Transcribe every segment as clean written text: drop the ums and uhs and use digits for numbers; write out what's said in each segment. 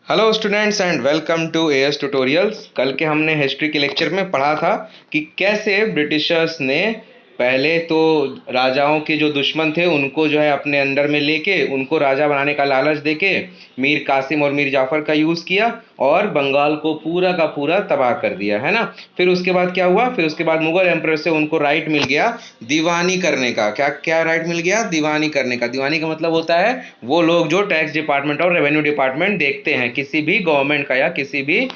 Hello students and welcome to AS tutorials. कल के हमने हिस्ट्री के लेक्चर में पढ़ा था कि कैसे ब्रिटिशर्स ने पहले तो राजाओं के जो दुश्मन थे उनको जो है अपने अंडर में लेके उनको राजा बनाने का लालच देके मीर कासिम और मीर जाफर का यूज़ किया और बंगाल को पूरा का पूरा तबाह कर दिया, है ना। फिर उसके बाद क्या हुआ, फिर उसके बाद मुगल एम्परर से उनको राइट मिल गया दीवानी करने का। क्या क्या राइट मिल गया? दीवानी करने का। दीवानी का मतलब होता है वो लोग जो टैक्स डिपार्टमेंट और रेवेन्यू डिपार्टमेंट देखते हैं किसी भी गवर्नमेंट का या किसी भी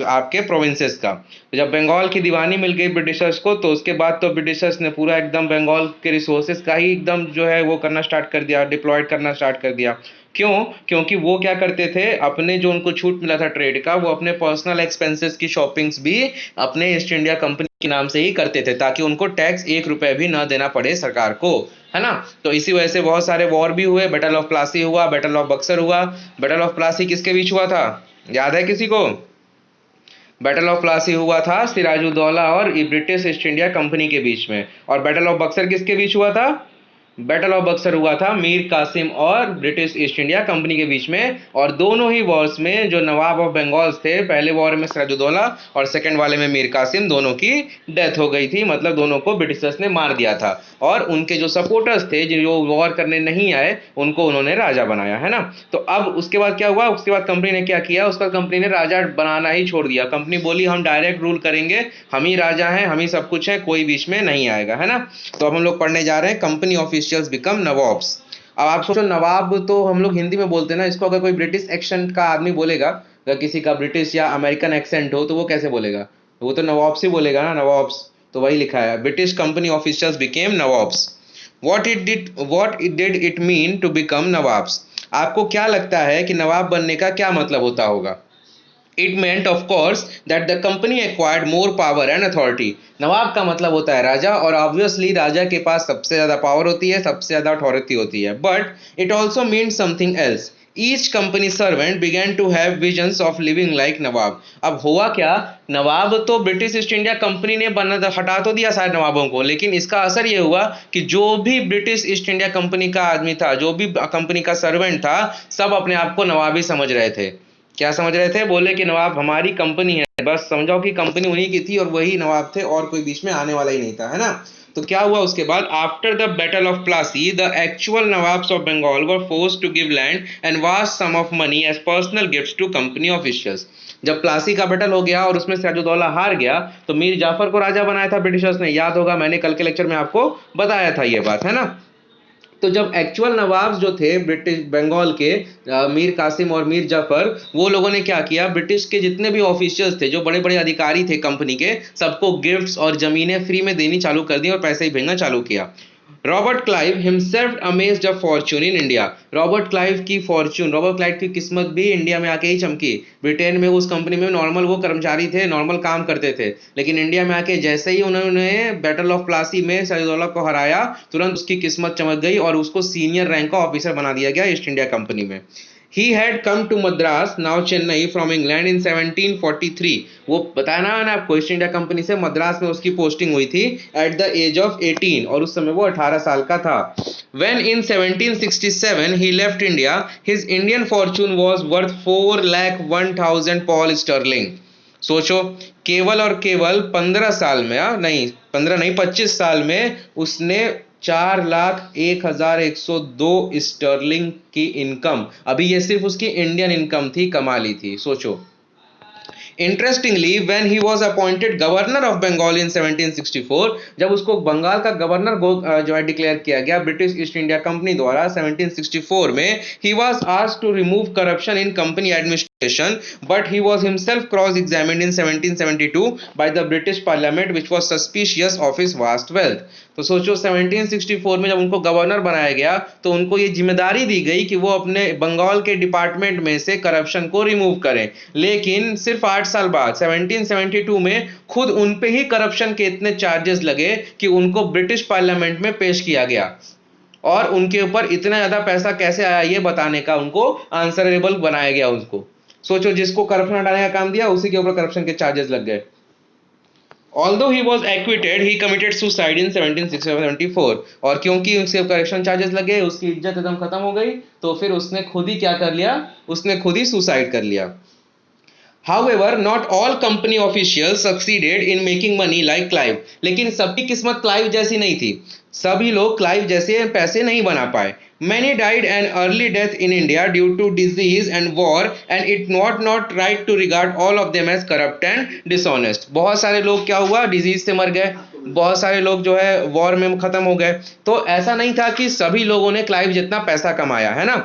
आपके प्रोविंसेस का। तो जब बंगाल की दीवानी मिल गई ब्रिटिशर्स को तो उसके बाद तो ब्रिटिशर्स ने पूरा एकदम बंगाल के रिसोर्सेज का ही एकदम जो है वो करना स्टार्ट कर दिया, डिप्लॉयड करना स्टार्ट कर दिया। क्यों? क्योंकि वो क्या करते थे, अपने जो उनको छूट मिला था ट्रेड का, वो अपने पर्सनल एक्सपेंसेस की शॉपिंग्स भी अपने ईस्ट इंडिया कंपनी के नाम से ही करते थे ताकि उनको टैक्स 1 रुपए भी ना देना पड़े सरकार को, है ना। तो इसी वजह से बहुत सारे वॉर भी हुए। बैटल ऑफ प्लासी हुआ, बैटल ऑफ बक्सर हुआ। बैटल ऑफ प्लासी किसके बीच हुआ था, याद है किसी को? बैटल ऑफ प्लासी हुआ था सिराजुद्दौला और ब्रिटिश ईस्ट इंडिया कंपनी के बीच में। और बैटल ऑफ बक्सर किसके बीच हुआ था? बैटल ऑफ बक्सर हुआ था मीर कासिम और ब्रिटिश ईस्ट इंडिया कंपनी के बीच में। और दोनों ही वॉर्स में जो नवाब ऑफ बंगाल थे, पहले वॉर में सिराजुद्दौला और सेकंड वाले में मीर कासिम, दोनों की डेथ हो गई थी। मतलब दोनों को ब्रिटिशर्स ने मार दिया था। और उनके जो सपोर्टर्स थे जो वॉर करने नहीं आए उनको उन्होंने राजा बनाया, है ना। तो अब उसके बाद क्या हुआ, उसके बाद कंपनी ने क्या किया, उसके बाद कंपनी ने राजा बनाना ही छोड़ दिया। कंपनी बोली हम डायरेक्ट रूल करेंगे, हम ही राजा हैं, हम ही सब कुछ है, कोई बीच में नहीं आएगा, है ना। तो अब हम लोग पढ़ने जा रहे हैं कंपनी ऑफिशियल्स बिकम नवाब्स। अब आप सोचो, नवाब तो हम लोग हिंदी में बोलते हैं ना, इसको अगर कोई ब्रिटिश एक्सेंट का आदमी बोलेगा, अगर किसी का ब्रिटिश या अमेरिकन एक्सेंट हो तो वो कैसे बोलेगा? वो तो नवाब्स ही बोलेगा ना, नवाब्स। तो वही लिखा है, British company officials became nawabs. What it mean to become nawabs? आपको क्या लगता है कि नवाब बनने का क्या मतलब होता होगा? It meant of course that the company acquired more power and authority. नवाब का मतलब होता है राजा, और ऑब्वियसली राजा के पास सबसे ज्यादा पावर होती है, सबसे ज्यादा अथॉरिटी होती है। But it also mean something else. Each company servant begin to have visions of living like नवाब। अब हुआ क्या, नवाब तो ब्रिटिश ईस्ट इंडिया कंपनी ने बना हटा तो दिया सारे नवाबों को, लेकिन इसका असर ये हुआ कि जो भी ब्रिटिश ईस्ट इंडिया कंपनी का आदमी था, जो भी कंपनी का सर्वेंट था, सब अपने आप को नवाब ही समझ रहे थे। क्या समझ रहे थे? बोले कि नवाब हमारी कंपनी है, बस समझाओ कि कंपनी उन्हीं की थी और वही नवाब थे और कोई बीच में आने वाला ही नहीं था, है ना। तो क्या हुआ उसके बाद, after the battle of Plassey the actual nawabs of Bengal were forced to give land and vast sum of money as personal gifts to company officials. जब प्लासी का बैटल हो गया और उसमें सिराजुद्दौला हार गया तो मीर जाफर को राजा बनाया था ब्रिटिशर्स ने, याद होगा, मैंने कल के लेक्चर में आपको बताया था ये बात, है ना। तो जब एक्चुअल नवाब जो थे ब्रिटिश बंगाल के, मीर कासिम और मीर जाफर, वो लोगों ने क्या किया, ब्रिटिश के जितने भी ऑफिशियल्स थे, जो बड़े बड़े अधिकारी थे कंपनी के, सबको गिफ्ट्स और जमीनें फ्री में देनी चालू कर दी और पैसे ही भेजना चालू किया। Robert Clive himself amazed a Fortune in India. Robert Clive की किस्मत भी इंडिया में आके ही चमकी। ब्रिटेन में उस कंपनी में नॉर्मल वो कर्मचारी थे, नॉर्मल काम करते थे, लेकिन इंडिया में आके जैसे ही उन्होंने बैटल ऑफ प्लासी में सिराजुद्दौला को हराया, तुरंत उसकी किस्मत चमक गई और उसको सीनियर रैंक का ऑफिसर बना दिया गया ईस्ट इंडिया कंपनी में। He had come to Madras, now Chennai, from England in 1743। वो बताया ना मैंने आपको, ईस्ट इंडिया कंपनी से मद्रास में उसकी पोस्टिंग हुई थी एट द एज ऑफ 18, और उस समय वो 18 साल का था। When in 1767 he left India, his Indian fortune was worth 4,01,000 Paul sterling। सोचो, केवल और केवल 15 साल में, नहीं 15 नहीं 25 साल में उसने 4,01,102 स्टर्लिंग की इनकम, अभी ये सिर्फ उसकी इंडियन इनकम थी, कमा ली थी, सोचो। Interestingly when he was appointed governor of Bengal in 1764, जब उसको बंगाल का गवर्नर जो है डिक्लेयर किया गया ब्रिटिश ईस्ट इंडिया कंपनी द्वारा 1764 में, he was asked to remove corruption in company administration, but he was himself cross examined in 1772 by the British parliament which was suspicious of his vast wealth. तो सोचो, 1764 में जब उनको governor बनाया गया तो उनको ये जिम्मेदारी दी गई कि वो अपने बंगाल के डिपार्टमेंट में से करप्शन को रिमूव करें, लेकिन सिर्फ 8 साल बाद 1772 में खुद उन पे ही करप्शन के इतने चार्जेस लगे कि उनको ब्रिटिश पार्लियामेंट में पेश किया गया, और उनके ऊपर इतना ज्यादा पैसा कैसे आया ये बताने का उनको आंसरेबल बनाया गया उनको। सोचो, जिसको करप्शन हटाने का काम दिया उसी के ऊपर करप्शन के चार्जेस लग गए। Although he was acquitted, he committed suicide in 1774 और क्योंकि उसके करेक्शन चार्जेस लगे, उसकी इज्जत एकदम खत्म हो गई, तो फिर उसने खुद ही क्या कर लिया, उसने खुद ही सुसाइड कर लिया। However, not all company officials succeeded in making money like Clive. लेकिन सबकी किस्मत क्लाइव जैसी नहीं थी, सभी लोग क्लाइव जैसे पैसे नहीं बना पाए। Many died an early death in India due to disease and war, and it not right to regard all of them as corrupt and dishonest. बहुत सारे लोग क्या हुआ, डिजीज से मर गए, बहुत सारे लोग जो है वॉर में खत्म हो गए। तो ऐसा नहीं था कि सभी लोगों ने क्लाइव जितना पैसा कमाया, है ना,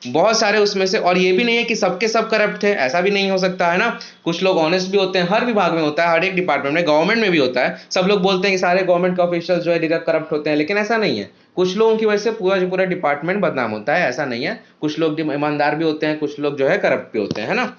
बहुत सारे उसमें से, और ये भी नहीं है कि सबके सब करप्ट थे, ऐसा भी नहीं हो सकता, है ना। कुछ लोग ऑनेस्ट भी होते हैं, हर विभाग में होता है, हर एक डिपार्टमेंट में, गवर्नमेंट में भी होता है। सब लोग बोलते हैं कि सारे गवर्नमेंट के ऑफिशियल जो है करप्ट होते हैं, लेकिन ऐसा नहीं है। कुछ लोगों की वजह से पूरा जो पूरा डिपार्टमेंट बदनाम होता है, ऐसा नहीं है। कुछ लोग ईमानदार भी होते हैं, कुछ लोग जो है करप्ट भी होते हैं, है ना।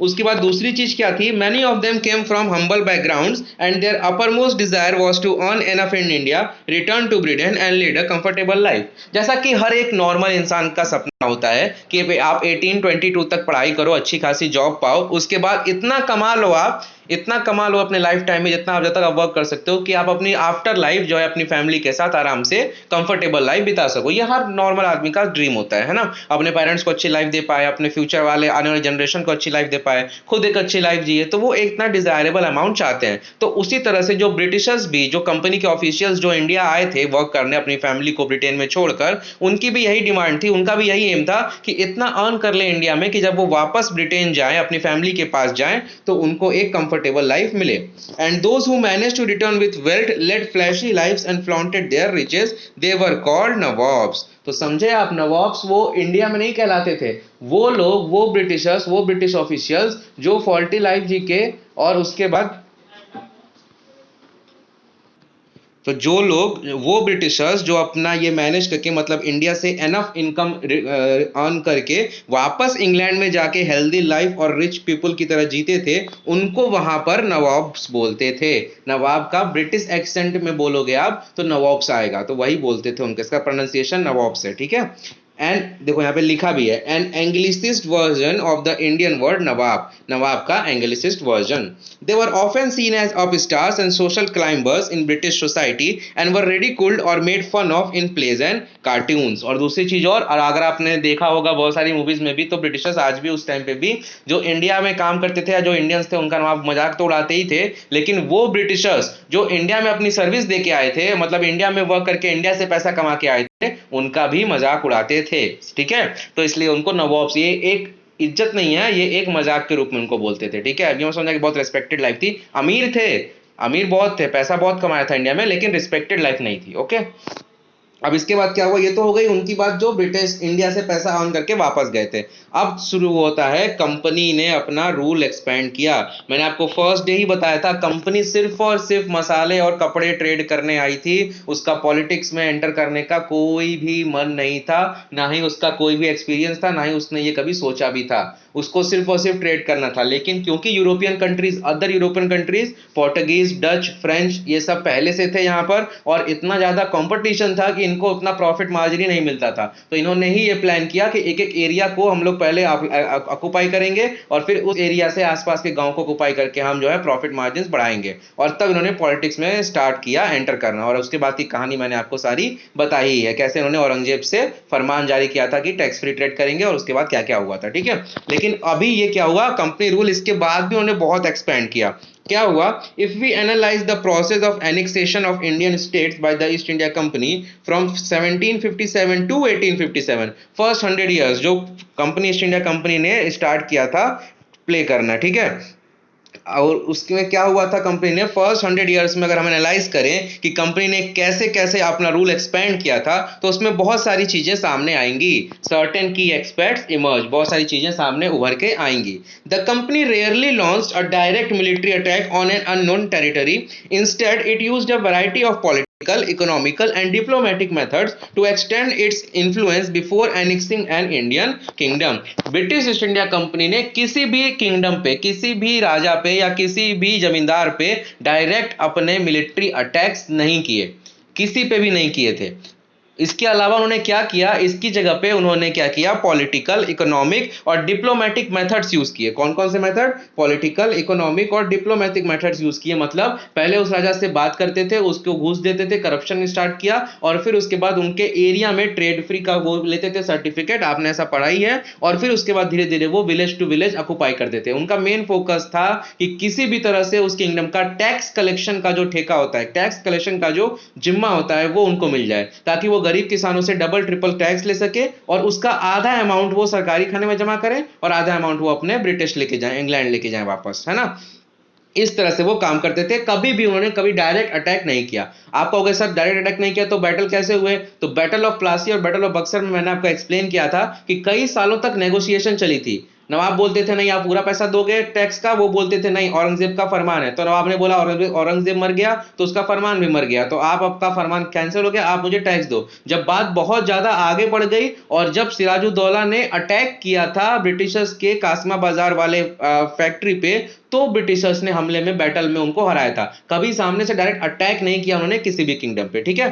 उसके बाद दूसरी चीज क्या थी, many of them came from humble backgrounds and their uppermost desire was to earn enough in India, return to Britain and lead a comfortable life. जैसा कि हर एक नॉर्मल इंसान का सपना होता है कि आप 18-22 तक पढ़ाई करो, अच्छी खासी जॉब पाओ, उसके बाद इतना कमा लो, आप इतना कमा लो अपने लाइफ टाइम में जितना आप जब तक आप वर्क कर सकते हो, कि आप अपनी आफ्टर लाइफ जो है अपनी फैमिली के साथ आराम से कंफर्टेबल लाइफ बिता सको। ये हर नॉर्मल आदमी का ड्रीम होता है ना, अपने पेरेंट्स को अच्छी लाइफ दे पाए, अपने फ्यूचर वाले आने वाले जनरेशन को अच्छी लाइफ दे पाए, खुद एक अच्छी लाइफ जिए, तो वो एक इतना डिजायरेबल अमाउंट चाहते हैं। तो उसी तरह से जो ब्रिटिशर्स भी, जो कंपनी के ऑफिशियल्स जो इंडिया आए थे वर्क करने अपनी फैमिली को ब्रिटेन में छोड़कर, उनकी भी यही डिमांड थी, उनका भी यही एम था कि इतना अर्न कर ले इंडिया में कि जब वो वापस ब्रिटेन जाएं, अपनी फैमिली के पास जाएं, तो उनको एक कंफर्टेबल लाइफ मिले। And those who managed to return with wealth led flashy lives and flaunted their riches, they were called nawabs. तो समझे आप, नवाब्स वो इंडिया में नहीं कहलाते थे, वो लोग, वो ब्रिटिशर्स, वो ब्रिटिश ऑफिशियल्स जो फॉल्टी लाइफ जी के, और उसके बाद तो जो लोग, वो ब्रिटिशर्स जो अपना ये मैनेज करके, मतलब इंडिया से एनफ इनकम अर्न करके वापस इंग्लैंड में जाके हेल्दी लाइफ और रिच पीपल की तरह जीते थे, उनको वहां पर नवाब्स बोलते थे। नवाब का ब्रिटिश एक्सेंट में बोलोगे आप तो नवाब्स आएगा, तो वही बोलते थे उनके, इसका प्रोनाउंसिएशन नवाब्स है, ठीक है। एंड देखो यहाँ पे लिखा भी है, an anglicist version of the Indian word nawab, नवाब का anglicist version. They were often seen as upstarts and social climbers in British society and were ridiculed or made fun of in plays and cartoons. और दूसरी चीज, और अगर आपने देखा होगा बहुत सारी मूवीज में भी, तो ब्रिटिशर्स आज भी उस टाइम पे भी जो इंडिया में काम करते थे या जो इंडियंस थे, उनका नवाब मजाक तो उड़ाते ही थे, लेकिन वो ब्रिटिशर्स जो इंडिया में अपनी सर्विस दे के आए थे, मतलब इंडिया में वर्क करके इंडिया से पैसा कमा के आए थे, उनका भी मजाक उड़ाते थे, ठीक है। तो इसलिए उनको नवाब्स, ये एक इज्जत नहीं है, ये एक मजाक के रूप में उनको बोलते थे, ठीक है। अभी मैं समझा कि बहुत रिस्पेक्टेड लाइफ थी, अमीर थे, अमीर बहुत थे, पैसा बहुत कमाया था इंडिया में, लेकिन रिस्पेक्टेड लाइफ नहीं थी, ओके। अब इसके बाद क्या हुआ, ये तो हो गई उनकी बात, जो ब्रिटिश इंडिया से पैसा अर्न करके वापस गए थे। अब शुरू होता है, कंपनी ने अपना रूल एक्सपेंड किया। मैंने आपको फर्स्ट डे ही बताया था, कंपनी सिर्फ और सिर्फ मसाले और कपड़े ट्रेड करने आई थी, उसका पॉलिटिक्स में एंटर करने का कोई भी मन नहीं था, ना ही उसका कोई भी एक्सपीरियंस था, ना ही उसने ये कभी सोचा भी था। उसको सिर्फ और सिर्फ ट्रेड करना था। लेकिन क्योंकि European countries, other European countries, Portuguese, Dutch, French, ये सब पहले से थे यहाँ पर, और इतना ज्यादा कंपटीशन था कि इनको उतना प्रॉफिट मार्जिन ही नहीं मिलता था, तो इन्होंने ही ये प्लान किया कि एक एक एरिया को हम लोग पहले ऑक्युपाई करेंगे, और फिर उस एरिया से आसपास के गांव को ऑक्युपाई करके हम जो है प्रॉफिट मार्जिन बढ़ाएंगे। और तब इन्होंने पॉलिटिक्स में स्टार्ट किया एंटर करना, और उसके बाद की कहानी मैंने आपको सारी बताई ही है, कैसे इन्होंने औरंगजेब से फरमान जारी किया था कि टैक्स फ्री ट्रेड करेंगे, और उसके बाद क्या क्या हुआ था, ठीक है। लेकिन अभी ये क्या हुआ, कंपनी रूल इसके बाद भी उन्होंने बहुत एक्सपेंड किया। क्या हुआ, if we analyse the process of annexation of Indian states by the East India Company from 1757 to 1857, first 100 years जो कंपनी, ईस्ट इंडिया कंपनी ने स्टार्ट किया था प्ले करना, ठीक है। और उसमें क्या हुआ था, कंपनी ने फर्स्ट 100 ईयर्स में अगर हम एनालाइज करें कि कंपनी ने कैसे कैसे अपना रूल एक्सपेंड किया था, तो उसमें बहुत सारी चीजें सामने आएंगी। सर्टेन की एक्सपेक्ट्स इमर्ज, बहुत सारी चीजें सामने उभर के आएंगी। The company rarely launched a direct military attack on an unknown territory, instead it used a variety of political, economical and diplomatic methods to extend its influence before annexing an Indian kingdom। British east India Company ने किसी भी kingdom पे, किसी भी राजा पे या किसी भी जमींदार पे डायरेक्ट अपने मिलिट्री अटैक्स नहीं किए, किसी पे भी नहीं किए थे। इसके अलावा उन्होंने क्या किया, इसकी जगह पे उन्होंने क्या किया, पॉलिटिकल, इकोनॉमिक और डिप्लोमेटिक मेथड्स यूज किए। कौन कौन से मेथड? पॉलिटिकल, इकोनॉमिक और डिप्लोमेटिक मेथड्स यूज किए। मतलब पहले उस राजा से बात करते थे, उसको घूस देते थे, करप्शन स्टार्ट किया, और फिर उसके बाद उनके एरिया में ट्रेड फ्री का वो लेते थे सर्टिफिकेट, आपने ऐसा पढ़ा ही है। और फिर उसके बाद धीरे धीरे वो विलेज टू विलेज ऑक्युपाई करते थे। उनका मेन फोकस था कि किसी भी तरह से उस किंगडम का टैक्स कलेक्शन का जो ठेका होता है, टैक्स कलेक्शन का जो जिम्मा होता है, वो उनको मिल जाए, ताकि वो गरीब किसानों से डबल ट्रिपल टैक्स ले सके और उसका आधा अमाउंट वो सरकारी खाने में जमा करें और आधा अमाउंट वो अपने ब्रिटिश लेके जाएं, इंग्लैंड लेके जाएं वापस, है ना। इस तरह से वो काम करते थे। कभी भी उन्होंने कभी डायरेक्ट अटैक नहीं किया। आप कहोगे सर डायरेक्ट अटैक नहीं किया तो बैटल कैसे हुए? तो बैटल ऑफ प्लासी और बैटल ऑफ बक्सर में मैंने आपको एक्सप्लेन किया था कि कई सालों तक नेगोशिएशन चली थी। नवाब बोलते थे नहीं आप पूरा पैसा दोगे टैक्स का, वो बोलते थे नहीं औरंगजेब का फरमान है। तो नवाब ने बोला औरंगजेब मर गया तो उसका फरमान भी मर गया, तो आप आपका फरमान कैंसिल हो गया, आप मुझे टैक्स दो। जब बात बहुत ज्यादा आगे बढ़ गई और जब सिराजुद्दौला ने अटैक किया था ब्रिटिशर्स के कासमा बाजार वाले फैक्ट्री पे, तो ब्रिटिशर्स ने हमले में बैटल में उनको हराया था। कभी सामने से डायरेक्ट अटैक नहीं किया उन्होंने किसी भी किंगडम पे, ठीक है।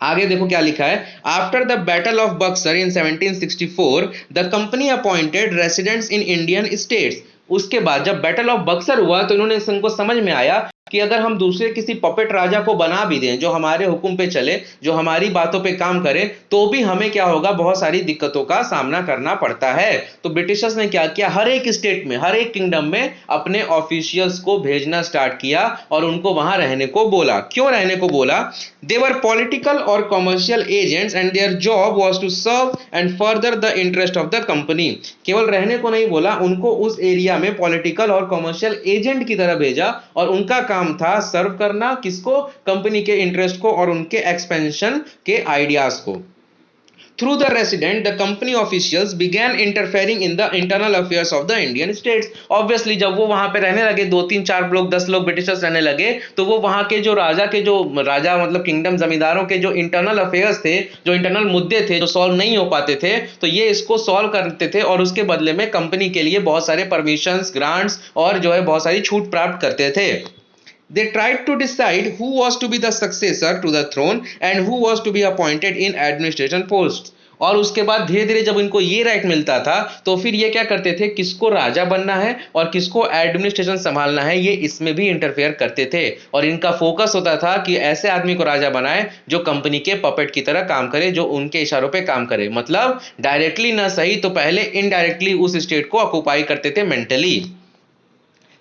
आगे देखो क्या लिखा है। After the battle of Buxar in 1764 the company appointed residents in Indian states. उसके बाद जब बैटल ऑफ बक्सर हुआ तो इन्होंने इनको समझ में आया कि अगर हम दूसरे किसी पपेट राजा को बना भी दें जो हमारे हुक्म पे चले, जो हमारी बातों पे काम करे, तो भी हमें क्या होगा, बहुत सारी दिक्कतों का सामना करना पड़ता है। तो ब्रिटिशर्स ने क्या किया, हर एक स्टेट में, हर एक किंगडम में अपने ऑफिशियल्स को भेजना स्टार्ट किया और उनको वहां रहने को बोला। क्यों रहने को बोला? दे वर पॉलिटिकल और commercial agents and their job was to serve and further the interest of the company. केवल रहने को नहीं बोला, उनको उस एरिया में पॉलिटिकल और कॉमर्शियल एजेंट की तरह भेजा और उनका काम था सर्व करना किसको? कंपनी के इंटरेस्ट को और उनके एक्सपेंशन के आइडियाज को। Through the resident, the company officials began interfering in the internal affairs of the Indian states. Obviously, जब वो वहां पे रहने लगे, 2-3-4 लोग 10 लोग ब्रिटिशर्स रहने लगे, तो वो वहां के जो राजा मतलब किंगडम जमींदारों के जो इंटरनल अफेयर्स थे, जो इंटरनल मुद्दे थे जो सॉल्व नहीं हो पाते थे, तो ये इसको सॉल्व करते थे और उसके बदले में कंपनी के लिए बहुत सारे परमिशंस, ग्रांट्स और जो है बहुत सारी छूट प्राप्त करते थे। They tried to decide who was to be the successor to the throne and who was to be appointed in administration posts. और उसके बाद धीरे धीरे जब इनको ये राइट मिलता था तो फिर ये क्या करते थे, किसको राजा बनना है और किसको एडमिनिस्ट्रेशन संभालना है, ये इसमें भी इंटरफेयर करते थे। और इनका फोकस होता था कि ऐसे आदमी को राजा बनाए जो कंपनी के पपेट की तरह काम करे, जो उनके इशारों पे काम करे। मतलब डायरेक्टली ना सही तो पहले इनडायरेक्टली उस स्टेट को ऑक्युपाई करते थे mentally.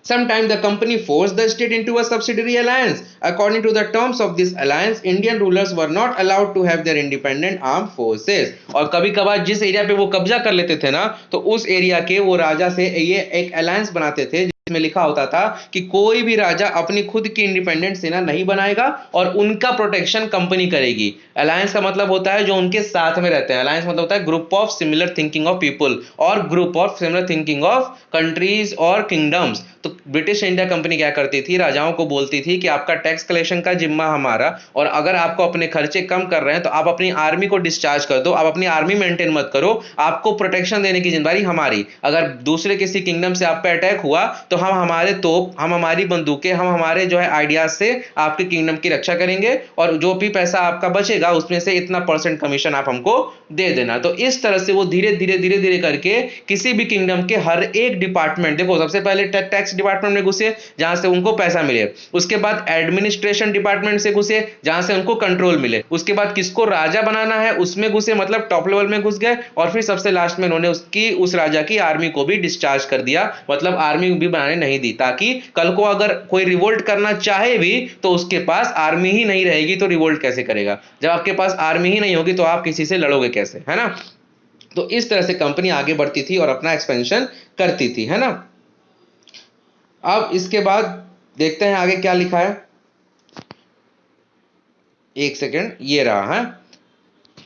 Sometimes the company forced the state into a subsidiary alliance. According to the terms of this alliance, Indian rulers were not allowed to have their independent armed forces. और कभी कभार जिस area पे वो कब्जा कर लेते थे ना, तो उस एरिया के वो राजा से ये एक अलायंस बनाते थे जिसमें लिखा होता था कि कोई भी राजा अपनी खुद की इंडिपेंडेंट सेना नहीं बनाएगा और उनका प्रोटेक्शन कंपनी करेगी। अलायंस का मतलब होता है जो उनके साथ में रहते हैं। अलायंस मतलब होता है group of similar thinking of people और group of similar thinking of countries और किंगडम्स। तो ब्रिटिश इंडिया कंपनी क्या करती थी, राजाओं को बोलती थी कि आपका टैक्स कलेक्शन का जिम्मा हमारा, और अगर आपको अपने खर्चे कम कर रहे हैं तो आप अपनी आर्मी को डिस्चार्ज कर दो, आप अपनी आर्मी मेंटेन मत करो, आपको प्रोटेक्शन देने की जिम्मेदारी हमारी। अगर दूसरे किसी किंगडम से आप पे अटैक हुआ तो हम हमारे तोप, हम हमारी बंदूकें, हम हमारे जो है आइडियाज से आपके किंगडम की रक्षा करेंगे और जो भी पैसा आपका बचेगा उसमें से इतना % कमीशन आप हमको दे देना। तो इस तरह से वो धीरे धीरे करके किसी भी किंगडम के हर एक डिपार्टमेंट, देखो सबसे पहले टैक्स डिपार्टमेंट में घुसे जहां से उनको पैसा मिले, उसके बाद एडमिनिस्ट्रेशन डिपार्टमेंट से घुसे जहां से उनको कंट्रोल मिले, उसके बाद किसको राजा बनाना है उसमें घुसे, मतलब टॉप लेवल में घुस गए, और फिर सबसे लास्ट में उन्होंने उस राजा की आर्मी को भी डिस्चार्ज कर दिया, मतलब आर्मी भी बनाने नहीं दी, ताकि कल को अगर कोई रिवोल्ट करना चाहे भी तो उसके पास आर्मी ही नहीं रहेगी तो रिवोल्ट कैसे करेगा। जब आपके पास आर्मी ही नहीं होगी तो आप किसी से लड़ोगे कैसे, है ना। तो इस तरह से कंपनी आगे बढ़ती थी और अपना एक्सपेंशन करती थी, है ना। अब इसके बाद देखते हैं आगे क्या लिखा है। एक सेकेंड, ये रहा है।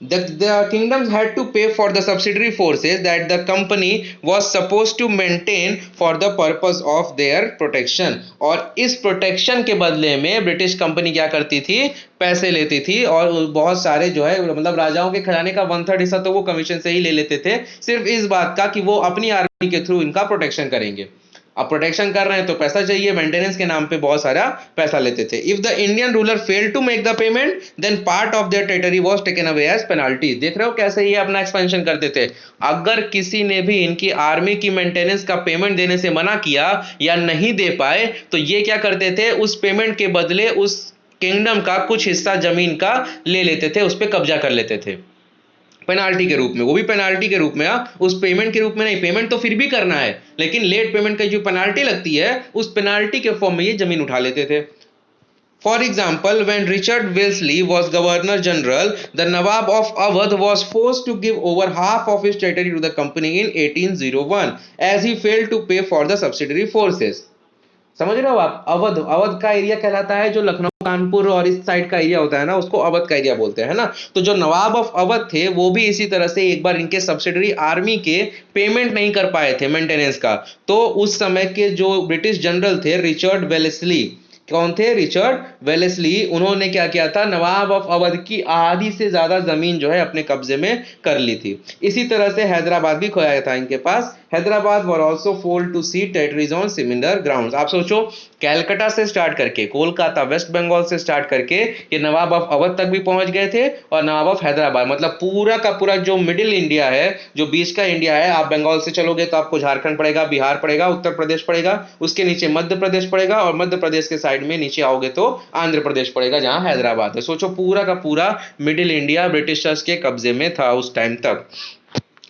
The kingdoms had to pay for the subsidiary forces that the company was supposed to maintain for the purpose of their protection. और इस प्रोटेक्शन के बदले में ब्रिटिश कंपनी क्या करती थी, पैसे लेती थी और बहुत सारे जो है मतलब राजाओं के खजाने का 1/3 हिस्सा तो वो कमीशन से ही ले लेते थे, सिर्फ इस बात का कि वो अपनी आर्मी के थ्रू इनका प्रोटेक्शन करेंगे। अब प्रोटेक्शन कर रहे हैं तो पैसा चाहिए, मेंटेनेंस के नाम पे बहुत सारा पैसा लेते थे। If the Indian ruler fail to make the payment then part of their territory was taken away as penalty. देख रहे हो कैसे ये अपना एक्सपेंशन करते थे। अगर किसी ने भी इनकी आर्मी की मेंटेनेंस का पेमेंट देने से मना किया या नहीं दे पाए तो ये क्या करते थे, उस पेमेंट के बदले उस किंगडम का कुछ हिस्सा जमीन का ले लेते थे, उस पर कब्जा कर लेते थे पेनाल्टी के रूप में। वो भी पेनाल्टी के रूप में, उस पेमेंट के रूप में नहीं, पेमेंट तो फिर भी करना है लेकिन लेट पेमेंट की जो पेनाल्टी लगती है उस पेनाल्टी के फॉर्म में ये जमीन उठा लेते थे। For example, when Richard Wellesley was Governor General, the Nawab of Awadh was forced to give over half of his territory to the company in 1801 as he failed to pay for the subsidiary forces। समझ रहे हो आप? अवध, अवध का area कहलाता है जो लखनऊ कानपुर और इस साइड का एरिया होता है ना, उसको अवध का एरिया बोलते हैं ना। तो जो नवाब ऑफ अवध थे वो भी इसी तरह से एक बार इनके सब्सिडरी आर्मी के पेमेंट नहीं कर पाए थे मेंटेनेंस का, तो उस समय के जो ब्रिटिश जनरल थे रिचर्ड वेलेस्ली, कौन थे? रिचर्ड वेलेस्ली, उन्होंने क्या किया था, नवाब ऑफ अवध की आधी से ज्यादा जमीन जो है अपने कब्जे में कर ली थी। इसी तरह से हैदराबाद भी खोया था इनके पास। Hyderabad were also forced to cede territories on similar grounds. आप सोचो, कैलकाटा से स्टार्ट करके, कोलकाता, वेस्ट बंगाल से स्टार्ट करके ये नवाब ऑफ अवध तक भी पहुंच गए थे और नवाब ऑफ हैदराबाद, मतलब पूरा का पूरा जो मिडिल इंडिया है, जो बीच का इंडिया है, आप बंगाल से चलोगे तो आपको झारखंड पड़ेगा, बिहार पड़ेगा, उत्तर प्रदेश पड़ेगा, उसके नीचे मध्य प्रदेश पड़ेगा और मध्य प्रदेश के साइड में नीचे आओगे तो आंध्र प्रदेश पड़ेगा जहां हैदराबाद है। सोचो पूरा का पूरा मिडिल इंडिया ब्रिटिशर्स के कब्जे में था उस टाइम तक।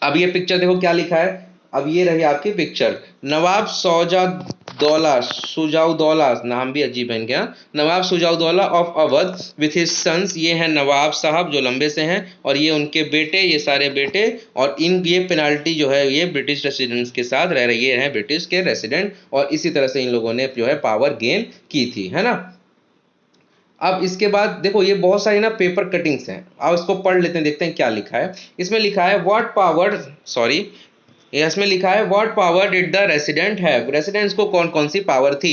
अब ये पिक्चर देखो क्या लिखा है। अब ये रही आपकी पिक्चर, नवाब सुजाउद्दौला, सुजाउद्दौला नाम भी अजीब है इनके, Nawab Shujauddaula of Awadh with his sons, ये हैं नवाब साहब जो लंबे से हैं, और ये उनके बेटे, ये सारे बेटे, और इन ये पेनाल्टी जो है ये ब्रिटिश रेसिडेंट्स के साथ रह रही है, ब्रिटिश के रेसिडेंट, और इसी तरह से इन लोगों ने जो है पावर गेन की थी, है ना। अब इसके बाद देखो ये बहुत सारी ना पेपर कटिंग्स हैं, अब इसको पढ़ लेते हैं, देखते हैं क्या लिखा है। इसमें लिखा है व्हाट पावर, सॉरी इसमें लिखा है what power did the resident have, residents को कौन कौन सी पावर थी।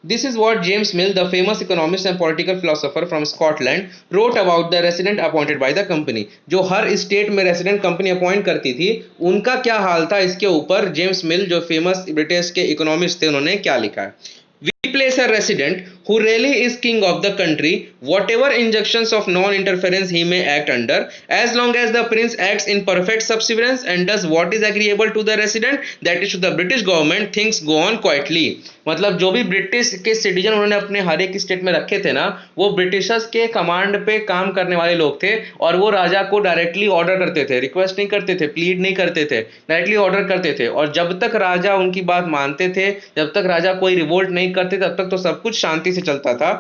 This is what James mill, the famous economist and political philosopher from Scotland, wrote about the resident appointed by the company. जो हर state में resident company appoint करती थी उनका क्या हाल था, इसके ऊपर जेम्स मिल जो फेमस ब्रिटिश के इकोनॉमिस्ट थे उन्होंने क्या लिखा है। We place a resident who really is king of the country, whatever injunctions of non-interference he may act under, as long as the prince acts in perfect subservience and does what is agreeable to the resident, that is to the British government, things go on quietly। मतलब जो भी British के citizen उन्होंने अपने हर एक state में रखे थे ना, वो ब्रिटिशर्स के कमांड पे काम करने वाले लोग थे, और वो राजा को डायरेक्टली ऑर्डर करते थे, रिक्वेस्ट नहीं करते थे, प्लीड नहीं करते थे, डायरेक्टली ऑर्डर करते थे। और जब तक राजा उनकी बात मानते थे, जब तक राजा कोई रिवोल्ट नहीं करते, तब तक तो सब कुछ शांति से चलता था।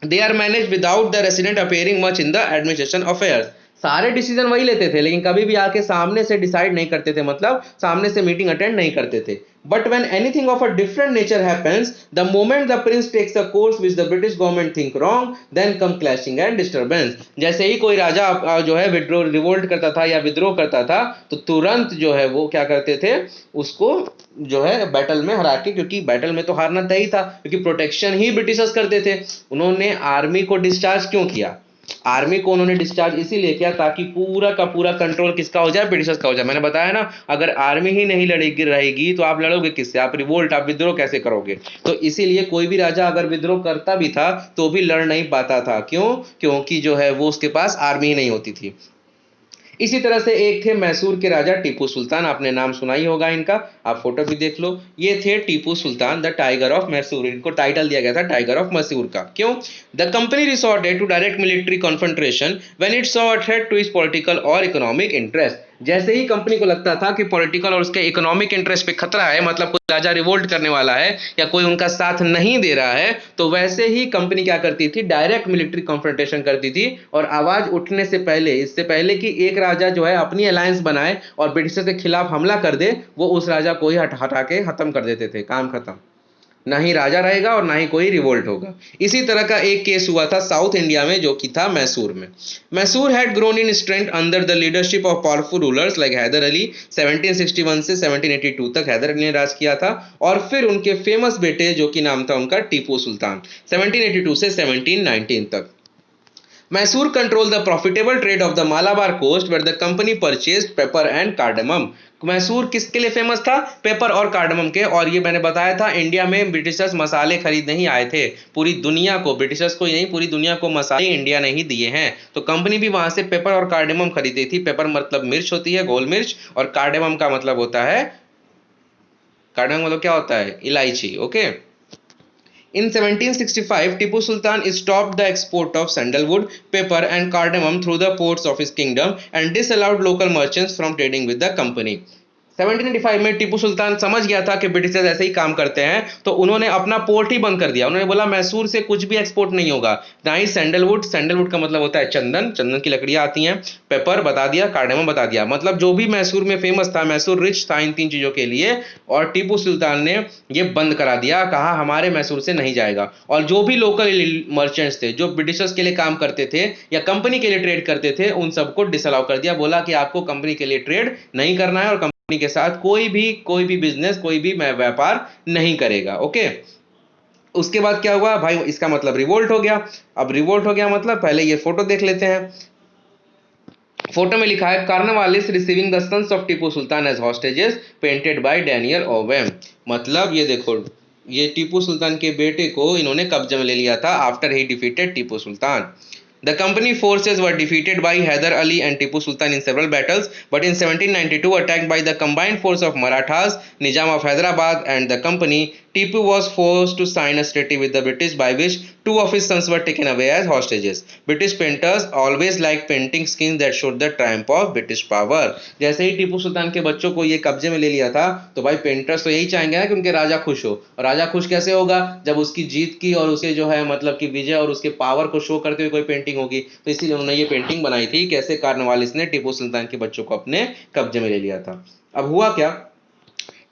They are manage without the resident appearing much in the administration affairs. सारे डिसीजन वही लेते थे लेकिन कभी भी आके सामने से डिसाइड नहीं करते थे, मतलब सामने से मीटिंग अटेंड नहीं करते थे। But when anything of a different nature happens, the moment the prince takes a course which the British government think wrong, then come clashing and disturbance। जैसे ही कोई राजा जो है रिवोल्ट करता था या विद्रोह करता था तो तुरंत जो है वो क्या करते थे, उसको जो है बैटल में हरा के, क्योंकि बैटल में तो हारना तय था, क्योंकि प्रोटेक्शन ही ब्रिटिशर्स करते थे। उन्होंने आर्मी को डिस्चार्ज क्यों किया? आर्मी को उन्होंने डिस्चार्ज इसीलिए किया ताकि पूरा का पूरा कंट्रोल किसका हो जाए, ब्रिटिशर्स का हो जाए। मैंने बताया ना, अगर आर्मी ही नहीं लड़ेगी रहेगी तो आप लड़ोगे किससे, आप रिवोल्ट, आप विद्रोह कैसे करोगे। तो इसीलिए कोई भी राजा अगर विद्रोह करता भी था तो भी लड़ नहीं पाता था। क्यों? क्योंकि जो है वो उसके पास आर्मी ही नहीं होती थी। इसी तरह से एक थे मैसूर के राजा टीपू सुल्तान, आपने नाम सुना ही होगा इनका, आप फोटो भी देख लो। ये थे Tipu Sultan, the tiger of Mysore, इनको टाइटल दिया गया था टाइगर ऑफ मैसूर का। क्यों? The company resorted to direct military confrontation when it saw a threat to its political और इकोनॉमिक इंटरेस्ट। जैसे ही कंपनी को लगता था कि पॉलिटिकल और उसके इकोनॉमिक इंटरेस्ट पे खतरा है, मतलब कोई राजा रिवोल्ट करने वाला है या कोई उनका साथ नहीं दे रहा है, तो वैसे ही कंपनी क्या करती थी, डायरेक्ट मिलिट्री कॉन्फ्रंटेशन करती थी। और आवाज उठने से पहले, इससे पहले कि एक राजा जो है अपनी अलायंस बनाए और ब्रिटिशर्स के खिलाफ हमला कर दे, वो उस राजा को ही हटा के खत्म कर देते थे, काम खत्म, ना ही राजा रहेगा और ना ही कोई रिवोल्ट होगा। इसी तरह का एक केस हुआ था साउथ इंडिया में, जो कि था मैसूर में। Mysore had grown in strength under the leadership of powerful rulers like Haidar Ali. 1761 से 1782 तक हैदर अली ने राज किया था, और फिर उनके फेमस बेटे जो कि नाम था उनका टीपू सुल्तान, 1782 से 1719 तक। Mysore control the profitable trade of the Malabar coast where the company purchased pepper and cardamom. Mysore किसके लिए फेमस था? पेपर और कार्डमम के। और ये मैंने बताया था, इंडिया में ब्रिटिशर्स मसाले खरीदने ही आए थे, पूरी दुनिया को, ब्रिटिशर्स को ही नहीं पूरी दुनिया को मसाले इंडिया ने ही दिए हैं। तो कंपनी भी वहां से पेपर और कार्डमम खरीदी थी। पेपर मतलब मिर्च होती है, गोल मिर्च, और कार्डमम का मतलब होता है, कार्डमम मतलब क्या होता है? इलायची। Okay. In 1765, Tipu Sultan stopped the export of sandalwood, pepper and cardamom through the ports of his kingdom and disallowed local merchants from trading with the company. 1785 में टीपू सुल्तान समझ गया था कि ब्रिटिशर्स ऐसे ही काम करते हैं, तो उन्होंने अपना पोर्ट ही बंद कर दिया। उन्होंने बोला मैसूर से कुछ भी एक्सपोर्ट नहीं होगा, ना ही सैंडलवुड, सैंडलवुड का मतलब होता है चंदन, चंदन की लकड़ियां आती हैं, पेपर बता दिया, कार्डेमम बता दिया, मतलब जो भी मैसूर में फेमस था, मैसूर रिच था इन तीन चीजों के लिए, और टीपू सुल्तान ने ये बंद करा दिया, कहा हमारे मैसूर से नहीं जाएगा। और जो भी लोकल मर्चेंट्स थे, जो ब्रिटिशर्स के लिए काम करते थे या कंपनी के लिए ट्रेड करते थे, उन सबको डिसअलाउ कर दिया। बोला कि आपको कंपनी के लिए ट्रेड नहीं करना है और कंपनी के साथ कोई भी बिजनेस, कोई भी व्यापार नहीं करेगा। ओके। उसके बाद क्या हुआ भाई? इसका मतलब रिवोल्ट हो गया। अब रिवोल्ट हो गया मतलब पहले ये फोटो देख लेते हैं। फोटो में लिखा है Cornwallis receiving the sons of Tipu Sultan as hostages painted by Daniel Orme. मतलब ये देखो, ये टीपू सुल्तान के बेटे को इन्होंने कब्जे में ले लिया था after he defeated Tipu Sultan. The company forces were defeated by Hyder Ali and Tipu Sultan in several battles, but in 1792, attacked by the combined force of Marathas, Nizam of Hyderabad, and the company, Tipu was forced to sign a treaty with the British by which two of his sons were taken away as hostages. British painters always liked painting scenes that showed the triumph of British power. जैसे ही टीपू सुल्तान के बच्चों को ये कब्जे में ले लिया था, तो भाई पेंटर्स तो यही चाहेंगे ना कि उनके राजा खुश हो। और राजा खुश कैसे होगा? जब उसकी जीत की और उसे जो है मतलब कि विजय और उसके पावर को शो करते हुए कोई पेंटिंग होगी। तो इसीलिए उन्होंने ये पेंटिंग बनाई थी, कैसे कार्नवालिस ने टीपू सुल्तान के बच्चों को अपने कब्जे में ले लिया था। अब हुआ क्या?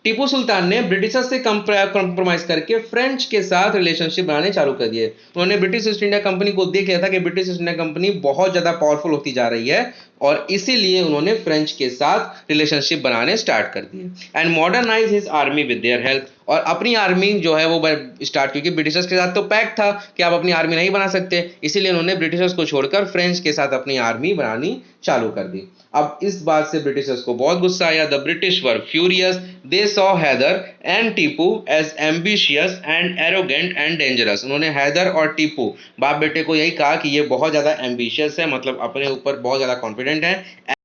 टीपू सुल्तान ने ब्रिटिशर्स से कंप्रोमाइज करके फ्रेंच के साथ रिलेशनशिप बनाने चालू कर दिए। उन्होंने ब्रिटिश ईस्ट इंडिया कंपनी को देख लिया था कि ब्रिटिश ईस्ट इंडिया कंपनी बहुत ज्यादा पावरफुल होती जा रही है, और इसीलिए उन्होंने फ्रेंच के साथ रिलेशनशिप बनाने स्टार्ट कर दिए। And modernise his army with their help, और अपनी आर्मी जो है वो स्टार्ट, क्योंकि ब्रिटिशर्स के साथ तो पैक्ट था कि आप अपनी आर्मी नहीं बना सकते, इसीलिए उन्होंने ब्रिटिशर्स को छोड़कर फ्रेंच के साथ अपनी आर्मी बनानी चालू कर दी। अब इस बात से ब्रिटिशर्स को बहुत गुस्सा आया। The British were furious, they saw Hyder and Tipu as ambitious and arrogant and dangerous. उन्होंने हैदर और टीपू बाप बेटे को यही कहा कि ये बहुत ज्यादा एम्बिशियस है, मतलब अपने ऊपर बहुत ज्यादा कॉन्फिडेंट है,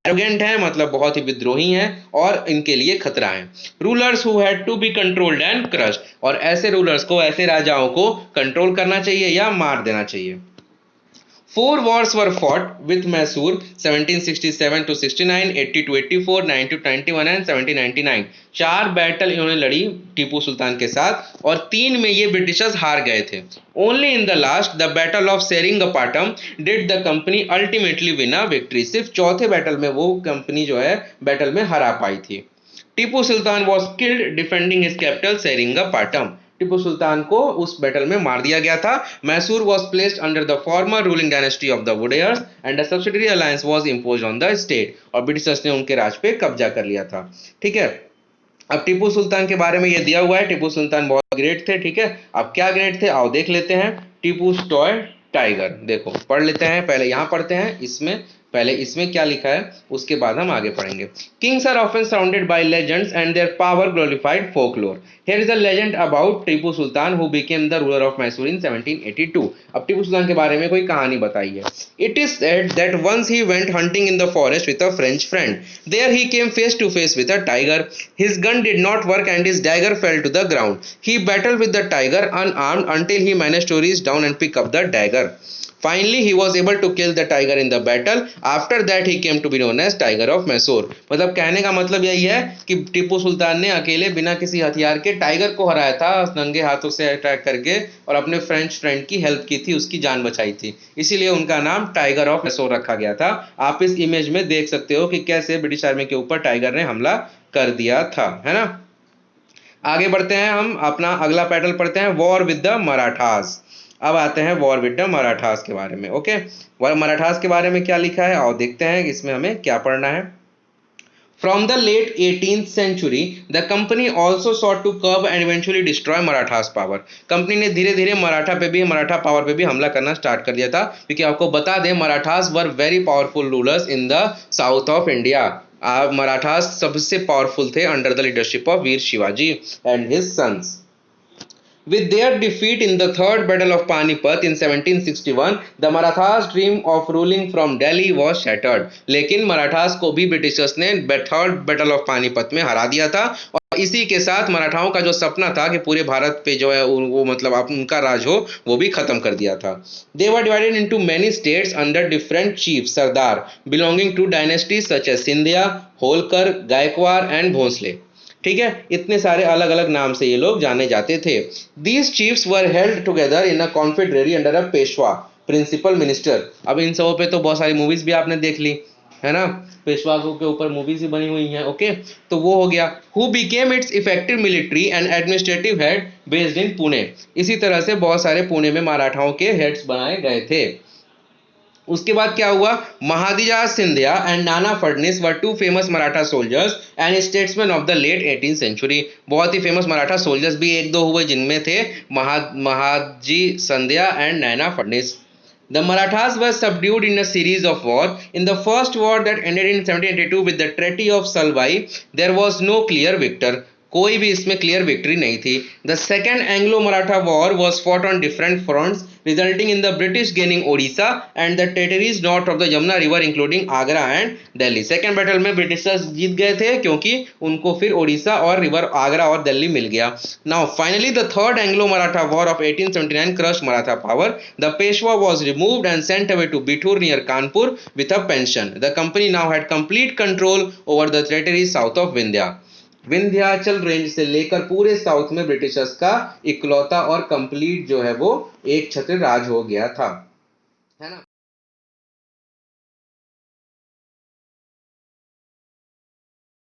एरोगेंट है मतलब बहुत ही विद्रोही हैं, और इनके लिए खतरा है। Rulers who had to be controlled and crushed, और ऐसे रूलर्स को, ऐसे राजाओं को कंट्रोल करना चाहिए या मार देना चाहिए। 4 wars were fought with Mysore 1767 to 69, 80 to 84, 90 to 91 and 1799। 4 battle इन्होंने लड़ी टीपू सुल्तान के साथ, और 3 में ये ब्रिटिशर्स हार गए थे। Only in the last the battle of Seringapatam did the company ultimately win a victory. सिर्फ चौथे बैटल में वो कंपनी जो है बैटल में हरा पाई थी। Tipu Sultan was killed defending his capital Seringapatam. Tipu Sultan को उस बैटल में मार दिया गया था। Mysore was placed under the former ruling dynasty of the Wodeyars and a subsidiary alliance was imposed on the state, और ब्रिटिशर्स ने उनके राज पे कब्जा कर लिया था। ठीक है। अब टीपू सुल्तान के बारे में ये दिया हुआ है, टीपू सुल्तान बहुत ग्रेट थे। ठीक है। अब क्या ग्रेट थे, आओ देख लेते हैं। टीपू टॉय टाइगर, देखो पढ़ लेते हैं, पहले यहाँ पढ़ते हैं, इसमें पहले इसमें क्या लिखा है, उसके बाद हम आगे पढ़ेंगे। Kings are often surrounded by legends and their power glorified folklore. Here is a legend about Tipu Sultan who became the ruler of Mysore in 1782। अब टीपू सुल्तान के बारे में कोई कहानी बताई है। It is said that once he went hunting in the forest with a French friend. There he came face to face with a tiger. His gun did not work and his dagger fell to the ground. He battled with the tiger unarmed until he managed to reach down and pick up the dagger. Finally, he was able to kill the tiger in the battle. After that, he came to be known as Tiger of Mysore. मतलब कहने का मतलब यही है कि टीपू सुल्तान ने अकेले बिना किसी हथियार के टाइगर को हराया था, नंगे हाथों से अटैक करके, और अपने फ्रेंच फ्रेंड की हेल्प की थी, उसकी जान बचाई थी, इसीलिए उनका नाम टाइगर ऑफ मैसूर रखा गया था। आप इस इमेज में देख सकते हो कि कैसे ब्रिटिश आर्मी के ऊपर टाइगर ने हमला कर दिया था, है ना। आगे बढ़ते हैं, हम अपना अगला पैटल पढ़ते हैं, वॉर विद द मराठास। अब आते हैं वॉर विद द मराठास के बारे में। ओके, मराठास के बारे में क्या लिखा है, और देखते हैं इसमें हमें क्या पढ़ना है। From the late 18th century, the company also sought to curb and eventually destroy Marathas' power. Company ने धीरे धीरे मराठा पावर पे भी हमला करना स्टार्ट कर दिया था, क्योंकि आपको बता दें Marathas were very powerful rulers in the south of India. Marathas सबसे पावरफुल थे under the leadership of Veer Shivaji and his sons. With their defeat in the Third Battle of Panipat in 1761, the Marathas' dream of ruling from Delhi was shattered. लेकिन मराठास को भी Britishers ने third battle of Panipat में हरा दिया था, और इसी के साथ मराठाओं का जो सपना था कि पूरे भारत पे जो है वो मतलब उनका राज हो, वो भी खत्म कर दिया था। They were divided into many states under different chiefs, Sardar, belonging to dynasties such as Sindhya, Holkar, Gaikwar and Bhosle। ठीक है, इतने सारे अलग अलग नाम से ये लोग जाने जाते थे। These chiefs were held together in a confederation under a Peshwa, principal minister. अब इन सबों पे तो बहुत सारी मूवीज भी आपने देख ली है ना, पेशवा के ऊपर मूवीज भी बनी हुई हैं। ओके, तो वो हो गया। Who became its effective military and administrative head based in Pune. इसी तरह से बहुत सारे पुणे में मराठाओं के हेड्स बनाए गए थे। उसके बाद क्या हुआ, Mahadji Scindia and Nana Phadnavis were two famous Maratha soldiers and statesman of the late 18th century. बहुत ही फेमस मराठा सोल्जर्स भी एक दो हुए, जिनमें थे Mahadji Scindia and Nana Fadnavis. The Marathas were subdued in a series of wars. In the first war that ended in 1782 with the Treaty of Salbai, there was no clear victor. कोई भी इसमें क्लियर विक्ट्री नहीं थी। The second Anglo Maratha war was fought on different fronts, resulting in the British gaining Odisha and the territories north of the Yamuna river including Agra and Delhi. Second battle में Britishers जीत गए थे, क्योंकि उनको फिर ओडिशा और रिवर आगरा और दिल्ली मिल गया। Now finally the third Anglo Maratha war of 1879 crushed Maratha power. The Peshwa was removed and sent away to Bithoor near Kanpur with a pension. The company now had complete control over the territory south of Vindhyachal range से लेकर पूरे south में Britishers का इकलौता और complete जो है वो एक छत्र राज हो गया था, है ना।